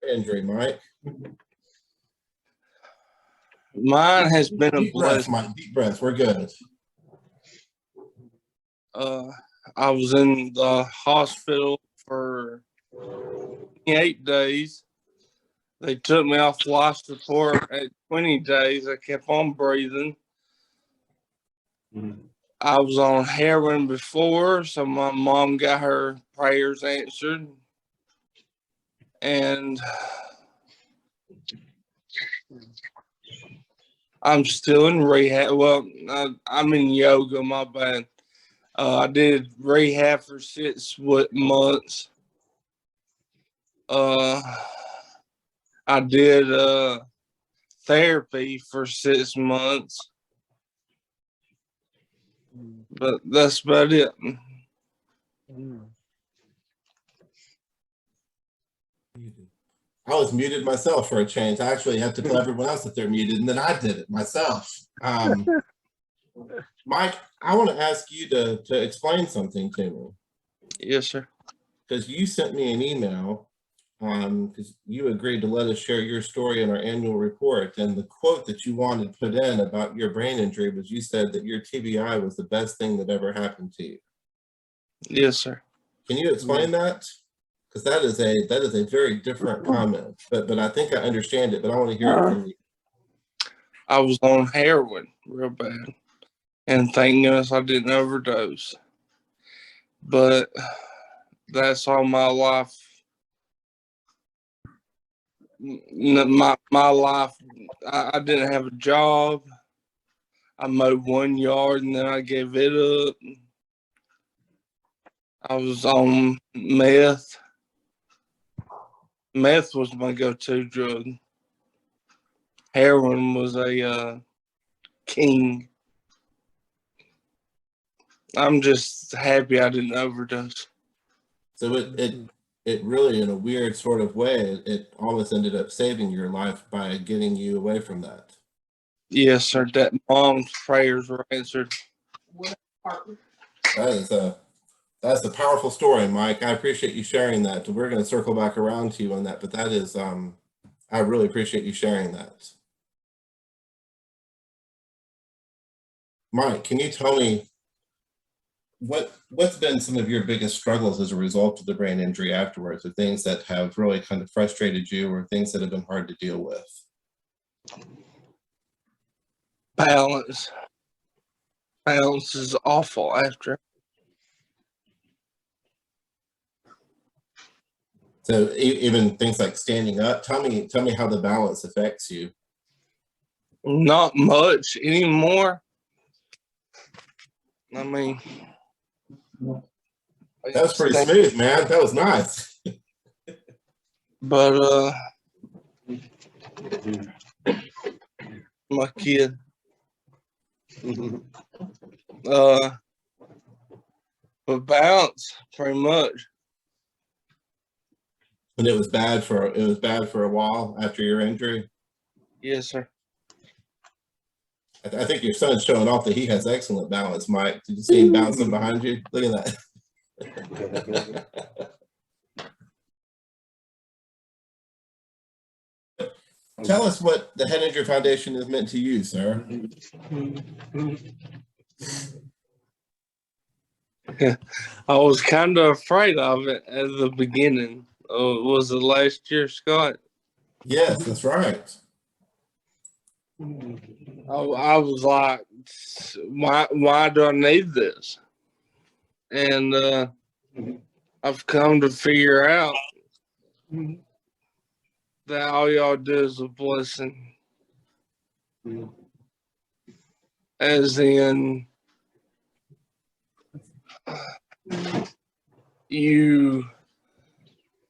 injury, Mike? Mine has been a Deep breaths, blessing. Mike. Deep breaths. We're good. I was in the hospital for 28 days. They took me off life support at 20 days. I kept on breathing. I was on heroin before, so my mom got her prayers answered. And I'm still in rehab. Well, I'm in yoga, my bad. I did rehab for 6 months. I did therapy for 6 months. But that's about it. I was muted myself for a change. I actually had to tell everyone else that they're muted, and then I did it myself. Mike, I want to ask you to explain something to me. Yes, sir. Because you sent me an email because you agreed to let us share your story in our annual report. And the quote that you wanted put in about your brain injury was you said that your TBI was the best thing that ever happened to you. Yes, sir. Can you explain that? Because that is a very different comment. But I think I understand it, but I want to hear it from you. I was on heroin real bad. And thank goodness I didn't overdose. But that's all my life. My life, I didn't have a job. I mowed 1 yard and then I gave it up. I was on meth. Meth was my go-to drug. Heroin was a king. I'm just happy I didn't overdose. So it really, in a weird sort of way, it almost ended up saving your life by getting you away from that. Yes, sir. That mom's prayers were answered. That's a powerful story, Mike. I appreciate you sharing that. We're going to circle back around to you on that, but that is, I really appreciate you sharing that. Mike, can you tell me what's been some of your biggest struggles as a result of the brain injury afterwards, or things that have really kind of frustrated you, or things that have been hard to deal with? Balance. Balance is awful after. So even things like standing up, tell me how the balance affects you. Not much anymore. I mean, that was pretty smooth, man. That was nice. But my kid. But balance, pretty much. And it was bad for a while after your injury? Yes, sir. I think your son's showing off that he has excellent balance, Mike. Did you see him bouncing behind you? Look at that. Tell us what the Head Injury Foundation has meant to you, sir. I was kind of afraid of it at the beginning. Was it last year, Scott? Yes, that's right. I was like, why do I need this? And I've come to figure out that all y'all do is a blessing. As in,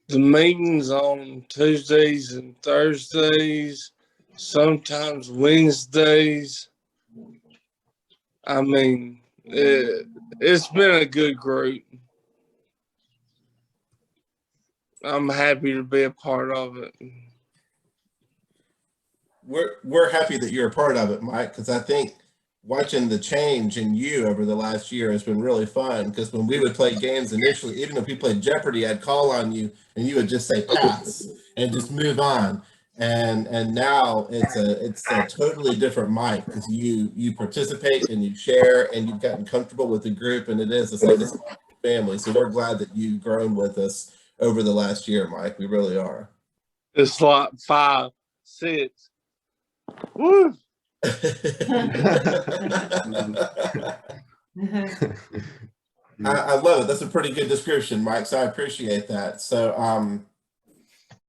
the meetings on Tuesdays and Thursdays, sometimes Wednesdays. I mean, it's been a good group. I'm happy to be a part of it. We're happy that you're a part of it, Mike, because I think watching the change in you over the last year has been really fun, because when we would play games initially, even if we played Jeopardy, I'd call on you and you would just say pass and just move on. And now it's a totally different Mike, because you participate and you share and you've gotten comfortable with the group, and it's like a family. So we're glad that you've grown with us over the last year, Mike. We really are. It's like 5, 6. Woo! I love it. That's a pretty good description, Mike. So I appreciate that. So